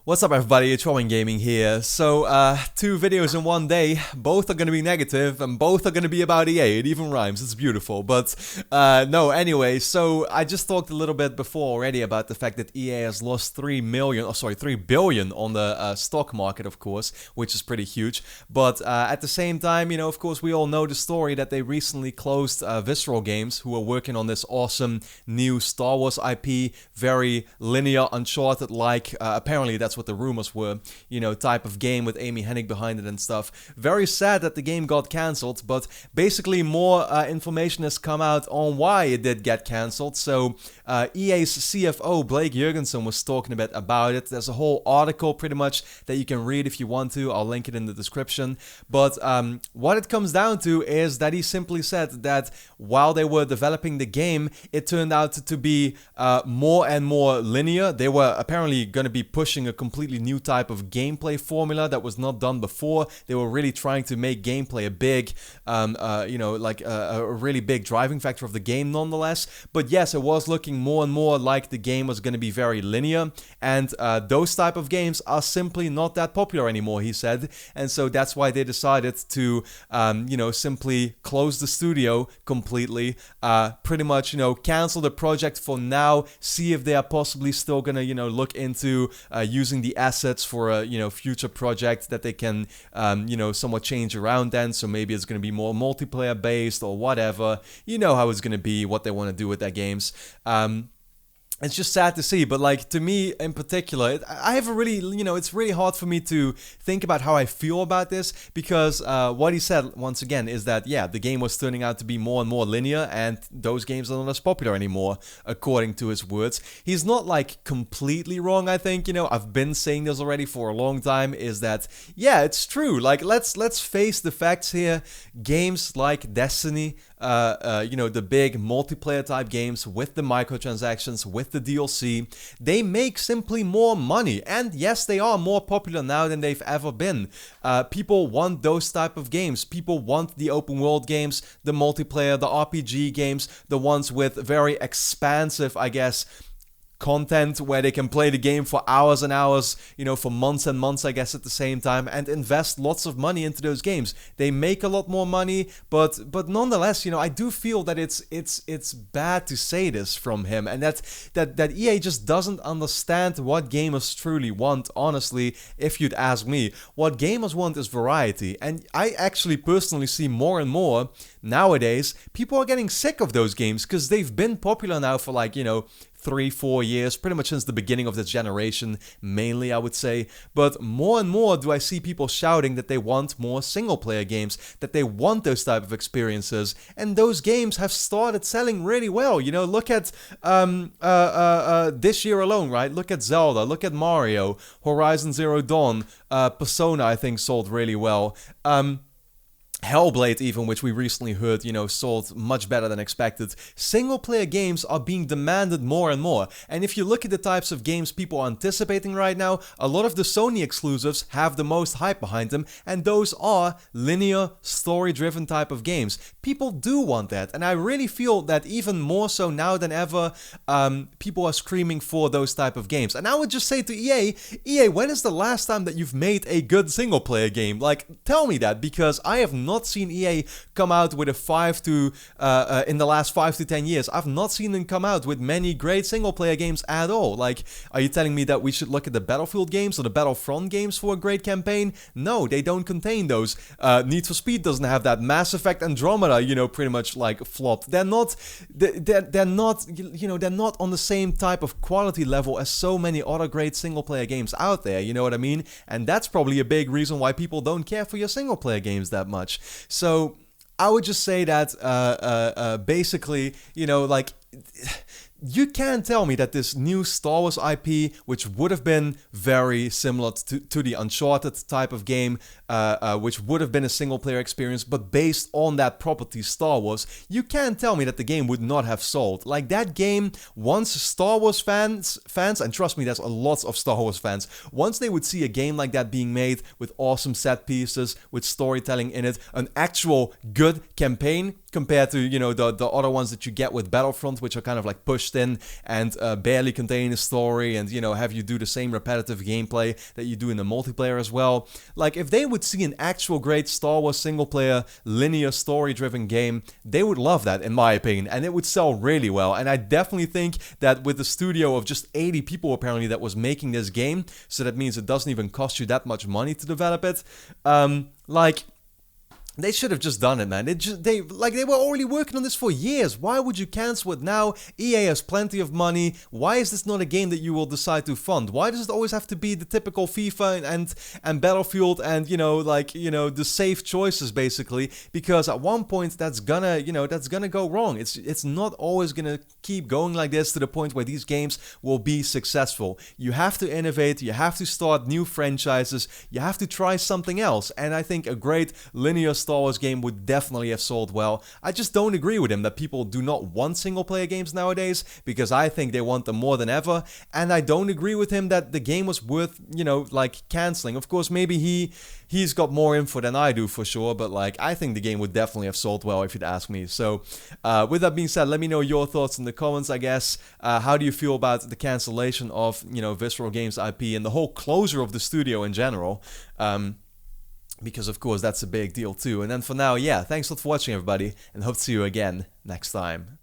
What's up everybody, it's Robin Gaming here. So, two videos in one day, both are gonna be negative, and both are gonna be about EA, it even rhymes, it's beautiful. But, no, anyway, so I just talked a little bit before already about the fact that EA has lost 3 billion on the stock market, of course, which is pretty huge. But, at the same time, you know, of course, we all know the story that they recently closed Visceral Games, who are working on this awesome new Star Wars IP, very linear, Uncharted-like, apparently that's what the rumors were, you know, type of game with Amy Hennig behind it and stuff. Very sad that the game got cancelled, but basically more information has come out on why it did get cancelled. So EA's CFO Blake Jorgensen was talking a bit about it. There's a whole article pretty much that you can read if you want to. I'll link it in the description. But what it comes down to is that he simply said that while they were developing the game, it turned out to be more and more linear. They were apparently going to be pushing a completely new type of gameplay formula that was not done before. They were really trying to make gameplay a big, you know, like a really big driving factor of the game nonetheless. But yes, it was looking more and more like the game was going to be very linear, and those type of games are simply not that popular anymore, he said. And so that's why they decided to, you know, simply close the studio completely, pretty much, you know, cancel the project for now, see if they are possibly still going to, you know, look into using the assets for a, you know, future project that they can, you know, somewhat change around then. So maybe it's going to be more multiplayer based or whatever. You know how it's going to be, what they want to do with their games. It's just sad to see, but like to me in particular, I have a really, you know, it's really hard for me to think about how I feel about this because what he said once again is that, yeah, the game was turning out to be more and more linear and those games are not as popular anymore, according to his words. He's not like completely wrong, I think, you know, I've been saying this already for a long time, is that, yeah, it's true. Like, let's face the facts here. Games like Destiny, you know, the big multiplayer type games with the microtransactions, with the DLC, they make simply more money. And yes, they are more popular now than they've ever been. People want those type of games. People want the open world games, the multiplayer, the RPG games, the ones with very expansive, I guess, content where they can play the game for hours and hours, you know, for months and months, I guess, at the same time, and invest lots of money into those games. They make a lot more money, but nonetheless, you know, I do feel that it's bad to say this from him, and that EA just doesn't understand what gamers truly want. Honestly, if you'd ask me, what gamers want is variety, and I actually personally see more and more nowadays people are getting sick of those games because they've been popular now for, like, you know, 3-4 years, pretty much since the beginning of this generation, mainly, I would say. But more and more do I see people shouting that they want more single-player games, that they want those type of experiences, and those games have started selling really well. You know, look at this year alone, right? Look at Zelda, look at Mario, Horizon Zero Dawn, Persona, I think, sold really well. Hellblade even, which we recently heard, you know, sold much better than expected. Single-player games are being demanded more and more. And if you look at the types of games people are anticipating right now, a lot of the Sony exclusives have the most hype behind them, and those are linear, story-driven type of games. People do want that, and I really feel that even more so now than ever, people are screaming for those type of games. And I would just say to EA, when is the last time that you've made a good single-player game? Like, tell me that, because I have not seen EA come out with a in the last 5 to 10 years. I've not seen them come out with many great single player games at all. Like, are you telling me that we should look at the Battlefield games or the Battlefront games for a great campaign? No, they don't contain those. Need for Speed doesn't have that. Mass Effect Andromeda, you know, pretty much like flopped. They're not, you know, they're not on the same type of quality level as so many other great single player games out there, you know what I mean? And that's probably a big reason why people don't care for your single player games that much. So I would just say that basically, you know, like, you can't tell me that this new Star Wars IP, which would have been very similar to the Uncharted type of game, which would have been a single-player experience, but based on that property, Star Wars, you can't tell me that the game would not have sold. Like, that game, once Star Wars fans, and trust me, there's a lot of Star Wars fans, once they would see a game like that being made with awesome set pieces, with storytelling in it, an actual good campaign, compared to, you know, the other ones that you get with Battlefront, which are kind of like pushed in and barely contain a story and, you know, have you do the same repetitive gameplay that you do in the multiplayer as well. Like, if they would see an actual great Star Wars single-player, linear, story-driven game, they would love that, in my opinion, and it would sell really well. And I definitely think that with the studio of just 80 people, apparently, that was making this game, so that means it doesn't even cost you that much money to develop it, like, they should have just done it, man. They were already working on this for years. Why would you cancel it now? EA has plenty of money. Why is this not a game that you will decide to fund? Why does it always have to be the typical FIFA and Battlefield and, you know, like, you know, the safe choices, basically? Because at one point that's gonna go wrong. It's not always gonna keep going like this to the point where these games will be successful. You have to innovate. You have to start new franchises. You have to try something else. And I think a great linear Star Wars game would definitely have sold well. I just don't agree with him that people do not want single-player games nowadays, because I think they want them more than ever, and I don't agree with him that the game was worth, you know, like, canceling. Of course, maybe he's got more info than I do for sure, but like, I think the game would definitely have sold well if you'd ask me. So with that being said, let me know your thoughts in the comments, I guess. How do you feel about the cancellation of, you know, Visceral Games IP and the whole closure of the studio in general? Because of course that's a big deal too. And then for now, yeah, thanks a lot for watching, everybody, and hope to see you again next time.